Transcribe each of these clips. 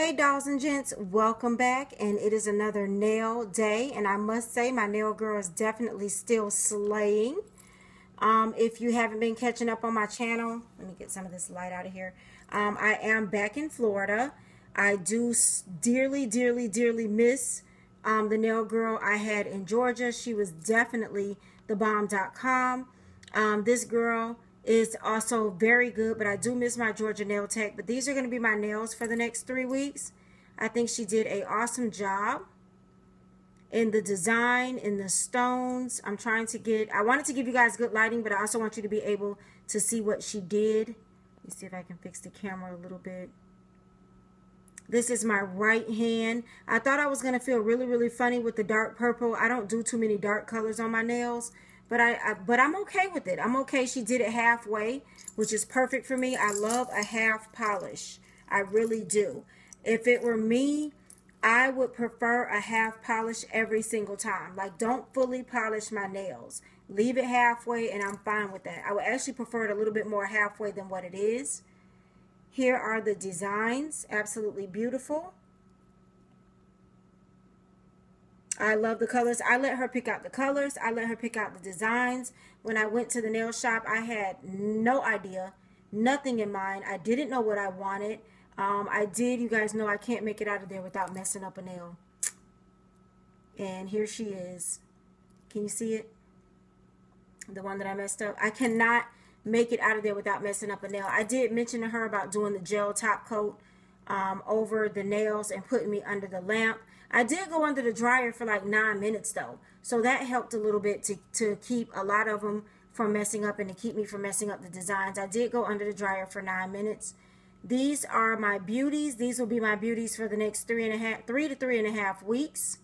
Hey dolls and gents, welcome back, and it is another nail day, and I must say my nail girl is definitely still slaying. If you haven't been catching up on my channel, let me get some of this light out of here. I am back in Florida. I do dearly, dearly, dearly miss the nail girl I had in Georgia. She was definitely the bomb.com. This girl is also very good, but I do miss my Georgia nail tech. But these are going to be my nails for the next 3 weeks. I think she did an awesome job in the design, in the stones. I wanted to give you guys good lighting, but I also want you to be able to see what she did. Let me see if I can fix the camera a little bit. This is my right hand. I thought I was going to feel really, really funny with the dark purple. I don't do too many dark colors on my nails. But I'm okay with it. I'm okay. She did it halfway, which is perfect for me. I love a half polish. I really do. If it were me, I would prefer a half polish every single time. Like, don't fully polish my nails. Leave it halfway, and I'm fine with that. I would actually prefer it a little bit more halfway than what it is. Here are the designs. Absolutely beautiful. I love the colors. I let her pick out the colors. I let her pick out the designs. When I went to the nail shop, I had no idea, nothing in mind. I didn't know what I wanted. You guys know I can't make it out of there without messing up a nail. And here she is. Can you see it? The one that I messed up. I cannot make it out of there without messing up a nail. I did mention to her about doing the gel top coat over the nails and putting me under the lamp. I did go under the dryer for like 9 minutes though, so that helped a little bit to keep a lot of them from messing up and to keep me from messing up the designs. I did go under the dryer for 9 minutes. These are my beauties. These will be my beauties for the next 3 to 3.5 weeks.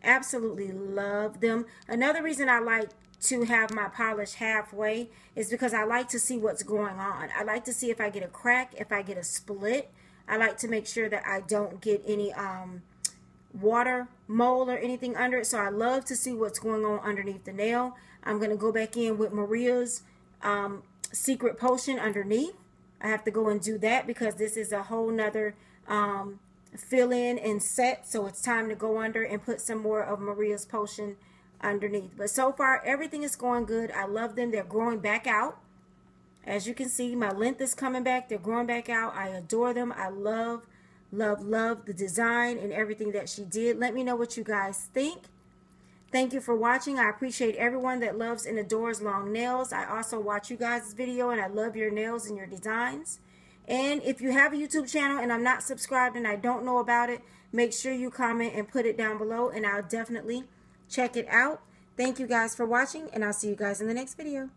Absolutely love them. Another reason I like to have my polish halfway is because I like to see what's going on. I like to see if I get a crack, if I get a split. I like to make sure that I don't get any water, mold, or anything under it. So I love to see what's going on underneath the nail. I'm going to go back in with Maria's secret potion underneath. I have to go and do that because this is a whole nother fill in and set. So it's time to go under and put some more of Maria's potion underneath. But so far everything is going good. I love them. They're growing back out. As you can see, my length is coming back. They're growing back out. I adore them. I love the design and everything that she did. Let me know what you guys think. Thank you for watching. I appreciate everyone that loves and adores long nails. I also watch you guys' video and I love your nails and your designs. And if you have a YouTube channel and I'm not subscribed and I don't know about it, make sure you comment and put it down below and I'll definitely check it out. Thank you guys for watching and I'll see you guys in the next video.